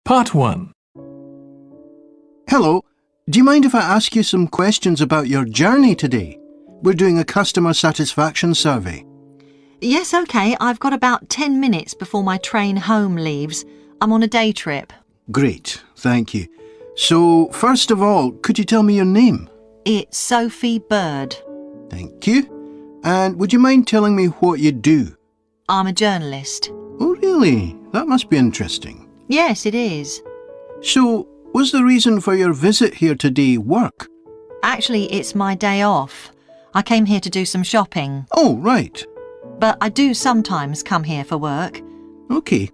Part 1. Hello, do you mind if I ask you some questions about your journey today? We're doing a customer satisfaction survey. Yes, OK. I've got about 10 minutes before my train home leaves. I'm on a day trip. Great, thank you. So, first of all, could you tell me your name? It's Sophie Bird. Thank you. And would you mind telling me what you do? I'm a journalist. Oh, really? That must be interesting. Yes, it is. So, was the reason for your visit here today work? Actually, it's my day off. I came here to do some shopping. Oh, right. But I do sometimes come here for work. OK.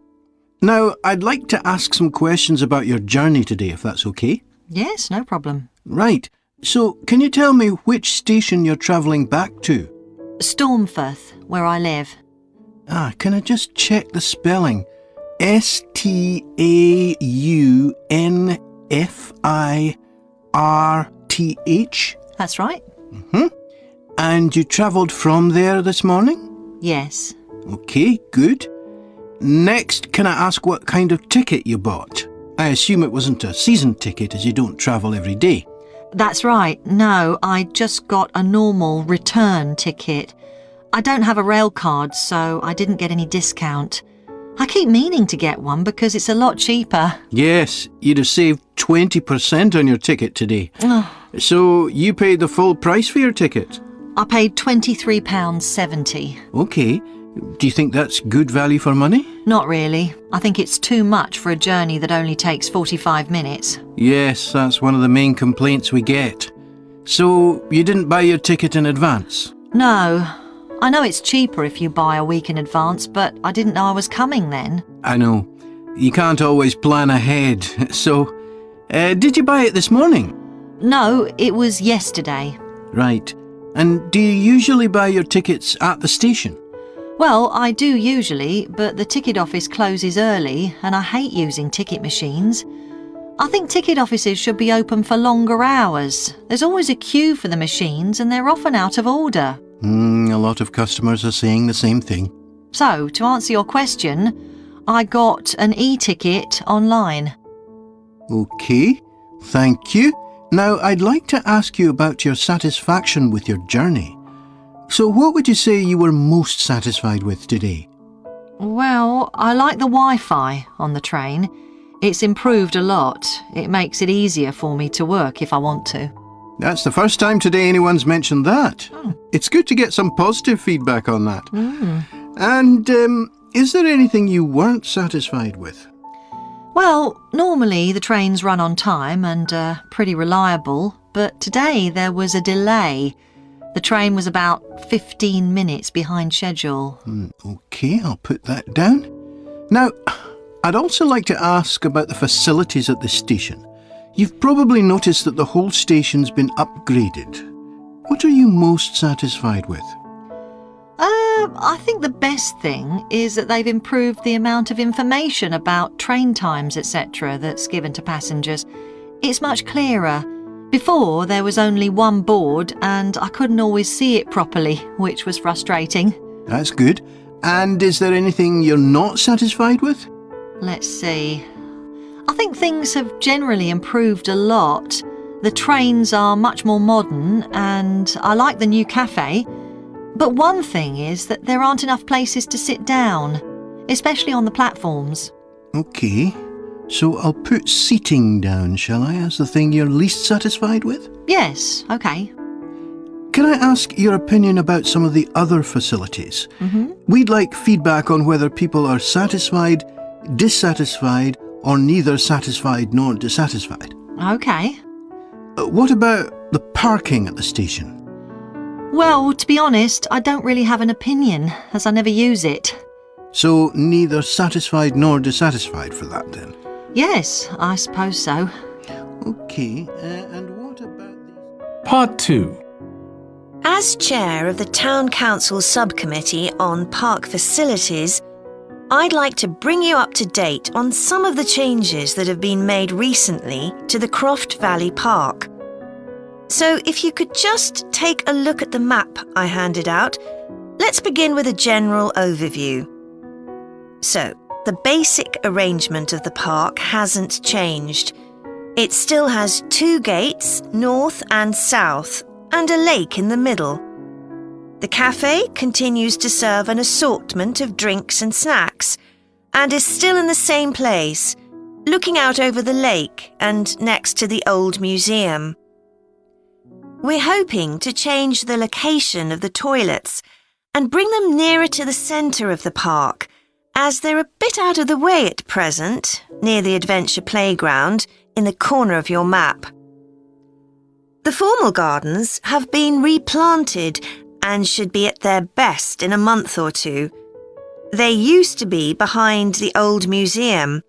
Now, I'd like to ask some questions about your journey today, if that's OK. Yes, no problem. Right. So, can you tell me which station you're travelling back to? Stormforth, where I live. Can I just check the spelling? Staunfirth? That's right. And you travelled from there this morning? Yes. OK, good. Next, can I ask what kind of ticket you bought? I assume it wasn't a season ticket as you don't travel every day. That's right. No, I just got a normal return ticket. I don't have a rail card, so I didn't get any discount. I keep meaning to get one because it's a lot cheaper. Yes, you'd have saved 20% on your ticket today. So you paid the full price for your ticket? I paid £23.70. OK. Do you think that's good value for money? Not really. I think it's too much for a journey that only takes 45 minutes. Yes, that's one of the main complaints we get. So you didn't buy your ticket in advance? No. I know it's cheaper if you buy a week in advance, but I didn't know I was coming then. I know. You can't always plan ahead. So, did you buy it this morning? No, it was yesterday. Right. And do you usually buy your tickets at the station? Well, I do usually, but the ticket office closes early and I hate using ticket machines. I think ticket offices should be open for longer hours. There's always a queue for the machines and they're often out of order. A lot of customers are saying the same thing. So, to answer your question, I got an e-ticket online. OK, thank you. Now, I'd like to ask you about your satisfaction with your journey. So what would you say you were most satisfied with today? Well, I like the Wi-Fi on the train. It's improved a lot. It makes it easier for me to work if I want to. That's the first time today anyone's mentioned that. It's good to get some positive feedback on that. And is there anything you weren't satisfied with? Well, normally the trains run on time and are pretty reliable, but today there was a delay. The train was about 15 minutes behind schedule. OK, I'll put that down. Now, I'd also like to ask about the facilities at the station. You've probably noticed that the whole station's been upgraded. What are you most satisfied with? I think the best thing is that they've improved the amount of information about train times, etc. that's given to passengers. It's much clearer. Before, there was only one board and I couldn't always see it properly, which was frustrating. That's good. And is there anything you're not satisfied with? Let's see. I think things have generally improved a lot. The trains are much more modern and I like the new cafe. But one thing is that there aren't enough places to sit down, especially on the platforms. OK. So I'll put seating down, shall I, as the thing you're least satisfied with? Yes, OK. Can I ask your opinion about some of the other facilities? We'd like feedback on whether people are satisfied, dissatisfied, or neither satisfied nor dissatisfied. OK. What about the parking at the station? Well, to be honest, I don't really have an opinion, as I never use it. So neither satisfied nor dissatisfied for that, then? Yes, I suppose so. OK, and what about these? Part 2. As chair of the Town Council Subcommittee on Park Facilities, I'd like to bring you up to date on some of the changes that have been made recently to the Croft Valley Park. So if you could just take a look at the map I handed out, let's begin with a general overview. So, the basic arrangement of the park hasn't changed. It still has 2 gates, north and south, and a lake in the middle. The cafe continues to serve an assortment of drinks and snacks, and is still in the same place, looking out over the lake and next to the old museum. We're hoping to change the location of the toilets and bring them nearer to the centre of the park, as they're a bit out of the way at present, near the adventure playground, in the corner of your map. The formal gardens have been replanted and should be at their best in a month or 2. They used to be behind the old museum,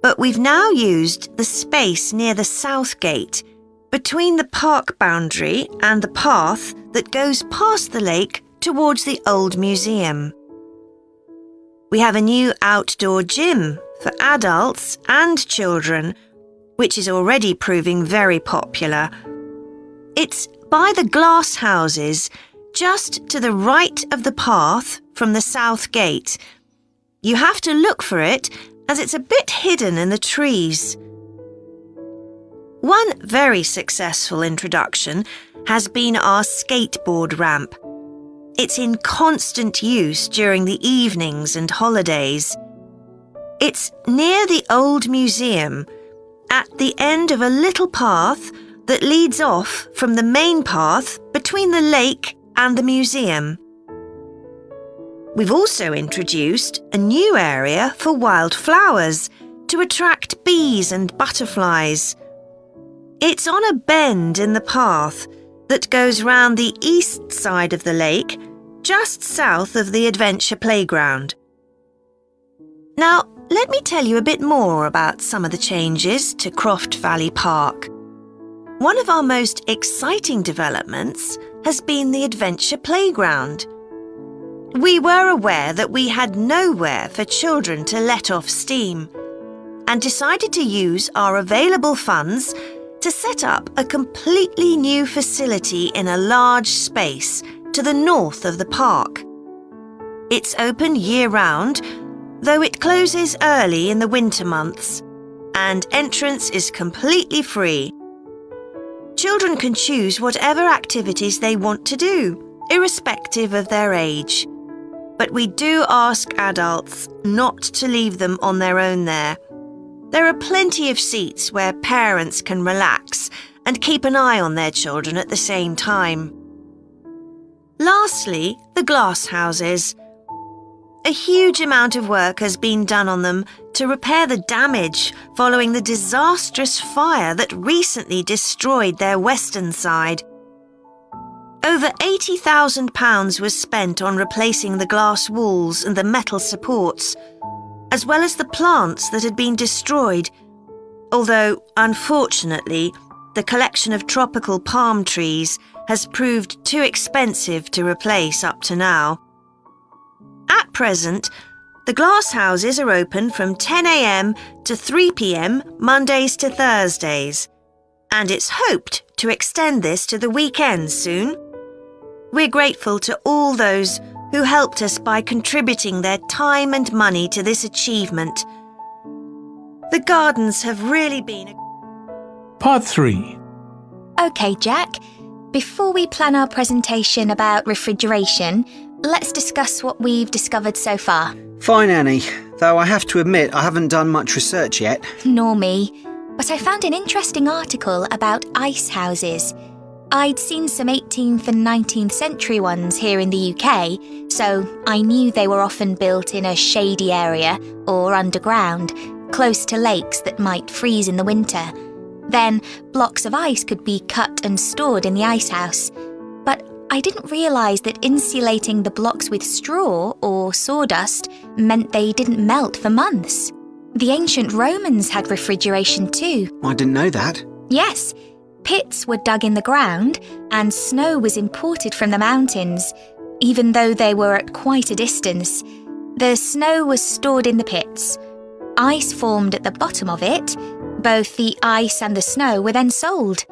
but we've now used the space near the south gate, between the park boundary and the path that goes past the lake towards the old museum. We have a new outdoor gym for adults and children, which is already proving very popular. It's by the glass houses, just to the right of the path from the south gate. You have to look for it, as it's a bit hidden in the trees. One very successful introduction has been our skateboard ramp. It's in constant use during the evenings and holidays. It's near the old museum, at the end of a little path that leads off from the main path between the lake and the museum. We've also introduced a new area for wildflowers to attract bees and butterflies. It's on a bend in the path that goes round the east side of the lake, just south of the adventure playground. Now, let me tell you a bit more about some of the changes to Croft Valley Park. One of our most exciting developments has been the adventure playground. We were aware that we had nowhere for children to let off steam, and decided to use our available funds to set up a completely new facility in a large space to the north of the park. It's open year-round, though it closes early in the winter months, and entrance is completely free. Children can choose whatever activities they want to do, irrespective of their age. But we do ask adults not to leave them on their own there. There are plenty of seats where parents can relax and keep an eye on their children at the same time. Lastly, the glass houses. A huge amount of work has been done on them to repair the damage following the disastrous fire that recently destroyed their western side. Over £80,000 was spent on replacing the glass walls and the metal supports, as well as the plants that had been destroyed, although, unfortunately, the collection of tropical palm trees has proved too expensive to replace up to now. At present, the glass houses are open from 10 a.m. to 3 p.m. Mondays to Thursdays, and it's hoped to extend this to the weekends soon. We're grateful to all those who helped us by contributing their time and money to this achievement. The gardens have really been... Part 3. OK, Jack. Before we plan our presentation about refrigeration, let's discuss what we've discovered so far. Fine, Annie. Though I have to admit I haven't done much research yet. Nor me. But I found an interesting article about ice houses. I'd seen some 18th and 19th century ones here in the UK, so I knew they were often built in a shady area or underground, close to lakes that might freeze in the winter. Then blocks of ice could be cut and stored in the ice house. But I didn't realise that insulating the blocks with straw or sawdust meant they didn't melt for months. The ancient Romans had refrigeration too. I didn't know that. Yes. Pits were dug in the ground and snow was imported from the mountains, even though they were at quite a distance. The snow was stored in the pits. Ice formed at the bottom of it. Both the ice and the snow were then sold.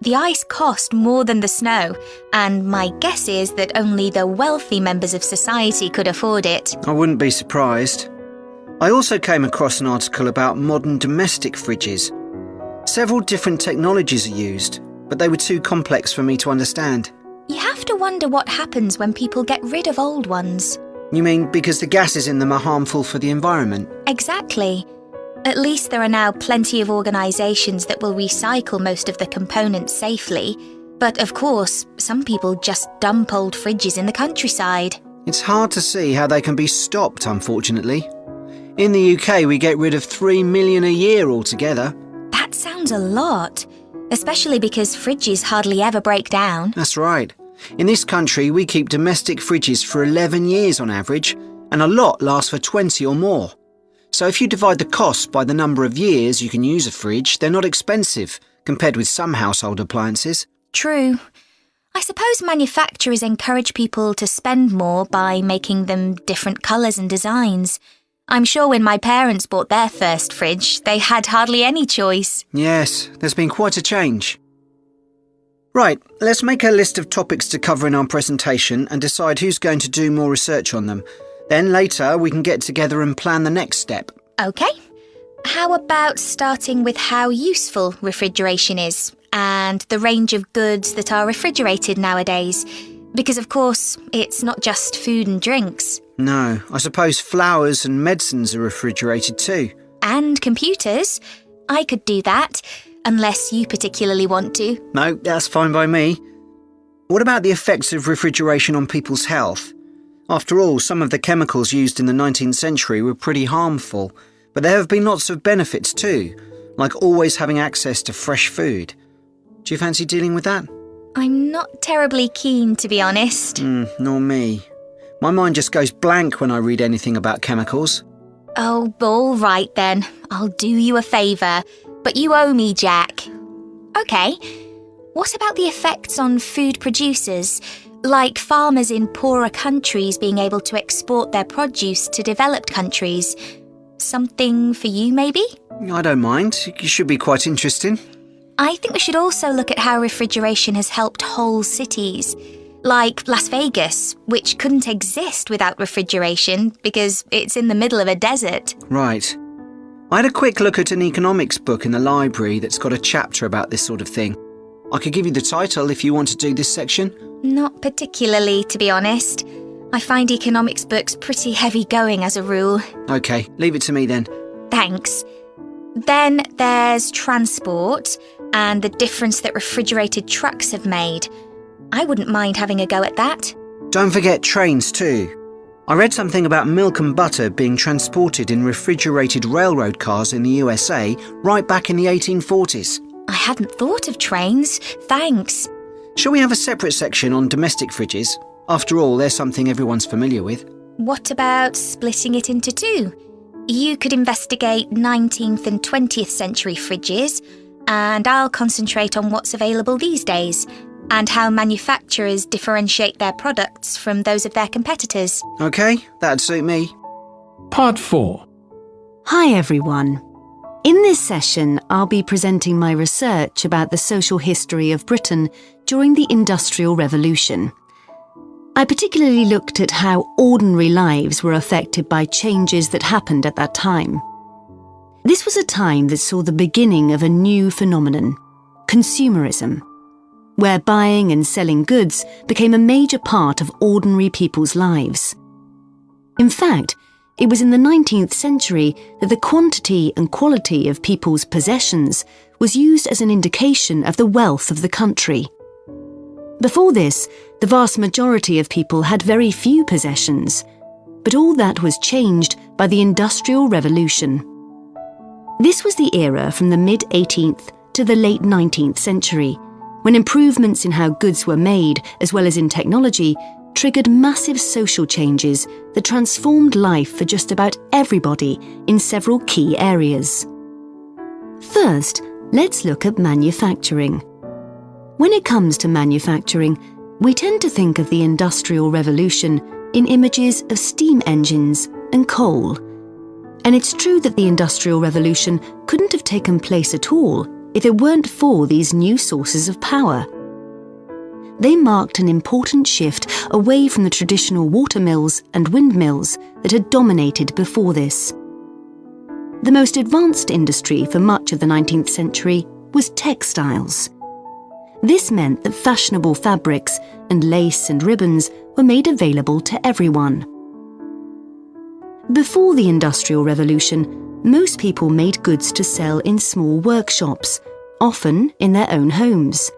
The ice cost more than the snow, and my guess is that only the wealthy members of society could afford it. I wouldn't be surprised. I also came across an article about modern domestic fridges. Several different technologies are used, but they were too complex for me to understand. You have to wonder what happens when people get rid of old ones. You mean because the gases in them are harmful for the environment? Exactly. At least there are now plenty of organisations that will recycle most of the components safely. But of course, some people just dump old fridges in the countryside. It's hard to see how they can be stopped, unfortunately. In the UK, we get rid of 3 million a year altogether. That sounds a lot, especially because fridges hardly ever break down. That's right. In this country, we keep domestic fridges for 11 years on average, and a lot lasts for 20 or more. So if you divide the cost by the number of years you can use a fridge, they're not expensive, compared with some household appliances. True. I suppose manufacturers encourage people to spend more by making them different colours and designs. I'm sure when my parents bought their first fridge, they had hardly any choice. Yes, there's been quite a change. Right, let's make a list of topics to cover in our presentation and decide who's going to do more research on them. Then later we can get together and plan the next step. OK. How about starting with how useful refrigeration is and the range of goods that are refrigerated nowadays? Because, of course, it's not just food and drinks. No, I suppose flowers and medicines are refrigerated too. And computers. I could do that, unless you particularly want to. No, that's fine by me. What about the effects of refrigeration on people's health? After all, some of the chemicals used in the 19th century were pretty harmful, but there have been lots of benefits too, like always having access to fresh food. Do you fancy dealing with that? I'm not terribly keen, to be honest. Nor me. My mind just goes blank when I read anything about chemicals. Oh, all right then. I'll do you a favour. But you owe me, Jack. OK. What about the effects on food producers? Like farmers in poorer countries being able to export their produce to developed countries. Something for you, maybe? I don't mind. It should be quite interesting. I think we should also look at how refrigeration has helped whole cities. Like Las Vegas, which couldn't exist without refrigeration because it's in the middle of a desert. Right. I had a quick look at an economics book in the library that's got a chapter about this sort of thing. I could give you the title if you want to do this section. Not particularly, to be honest. I find economics books pretty heavy going as a rule. OK, leave it to me then. Thanks. Then there's transport and the difference that refrigerated trucks have made. I wouldn't mind having a go at that. Don't forget trains too. I read something about milk and butter being transported in refrigerated railroad cars in the USA right back in the 1840s. I hadn't thought of trains. Thanks. Shall we have a separate section on domestic fridges? After all, they're something everyone's familiar with. What about splitting it into two? You could investigate 19th and 20th century fridges, and I'll concentrate on what's available these days, and how manufacturers differentiate their products from those of their competitors. OK, that'd suit me. Part 4. Hi everyone. In this session, I'll be presenting my research about the social history of Britain during the Industrial Revolution. I particularly looked at how ordinary lives were affected by changes that happened at that time. This was a time that saw the beginning of a new phenomenon, consumerism, where buying and selling goods became a major part of ordinary people's lives. In fact, it was in the 19th century that the quantity and quality of people's possessions was used as an indication of the wealth of the country. Before this, the vast majority of people had very few possessions, but all that was changed by the Industrial Revolution. This was the era from the mid-18th to the late 19th century, when improvements in how goods were made, as well as in technology, triggered massive social changes that transformed life for just about everybody in several key areas. First, let's look at manufacturing. When it comes to manufacturing, we tend to think of the Industrial Revolution in images of steam engines and coal. And it's true that the Industrial Revolution couldn't have taken place at all if it weren't for these new sources of power. They marked an important shift away from the traditional watermills and windmills that had dominated before this. The most advanced industry for much of the 19th century was textiles. This meant that fashionable fabrics and lace and ribbons were made available to everyone. Before the Industrial Revolution, most people made goods to sell in small workshops, often in their own homes.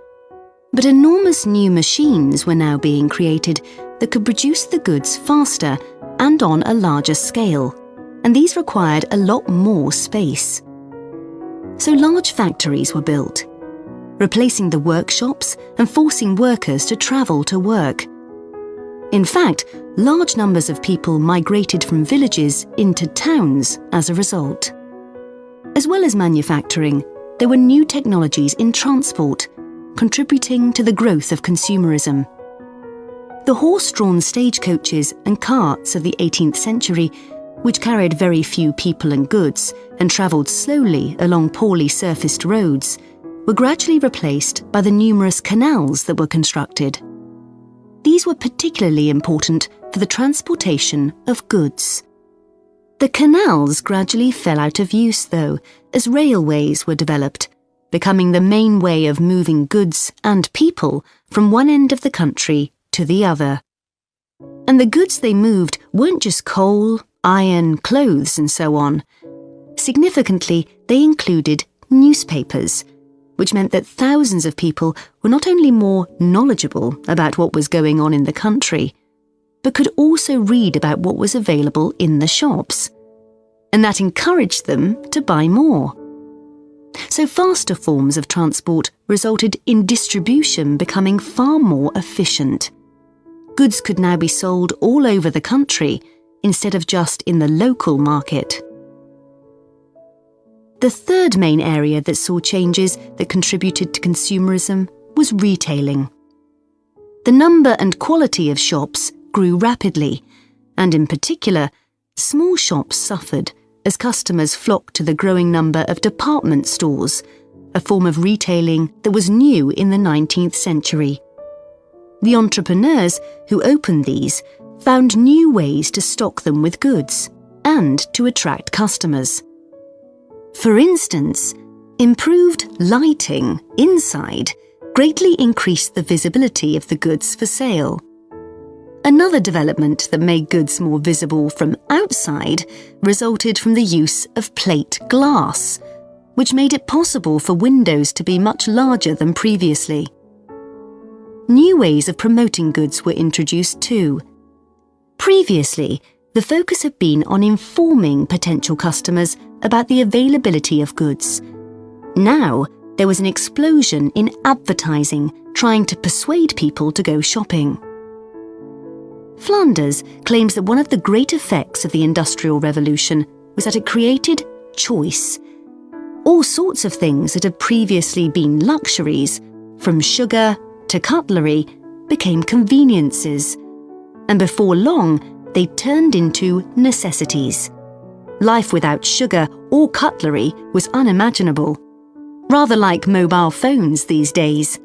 But enormous new machines were now being created that could produce the goods faster and on a larger scale, and these required a lot more space. So large factories were built, replacing the workshops and forcing workers to travel to work. In fact, large numbers of people migrated from villages into towns as a result. As well as manufacturing, there were new technologies in transport, contributing to the growth of consumerism. The horse-drawn stagecoaches and carts of the 18th century, which carried very few people and goods and travelled slowly along poorly surfaced roads, were gradually replaced by the numerous canals that were constructed. These were particularly important for the transportation of goods. The canals gradually fell out of use, though, as railways were developed, becoming the main way of moving goods and people from one end of the country to the other. And the goods they moved weren't just coal, iron, clothes, and so on. Significantly, they included newspapers, which meant that thousands of people were not only more knowledgeable about what was going on in the country, but could also read about what was available in the shops. And that encouraged them to buy more. So faster forms of transport resulted in distribution becoming far more efficient. Goods could now be sold all over the country instead of just in the local market. The third main area that saw changes that contributed to consumerism was retailing. The number and quality of shops grew rapidly, and in particular, small shops suffered as customers flocked to the growing number of department stores, a form of retailing that was new in the 19th century. The entrepreneurs who opened these found new ways to stock them with goods and to attract customers. For instance, improved lighting inside greatly increased the visibility of the goods for sale. Another development that made goods more visible from outside resulted from the use of plate glass, which made it possible for windows to be much larger than previously. New ways of promoting goods were introduced too. Previously, the focus had been on informing potential customers about the availability of goods. Now, there was an explosion in advertising trying to persuade people to go shopping. Flanders claims that one of the great effects of the Industrial Revolution was that it created choice. All sorts of things that had previously been luxuries, from sugar to cutlery, became conveniences, and before long they turned into necessities. Life without sugar or cutlery was unimaginable, rather like mobile phones these days.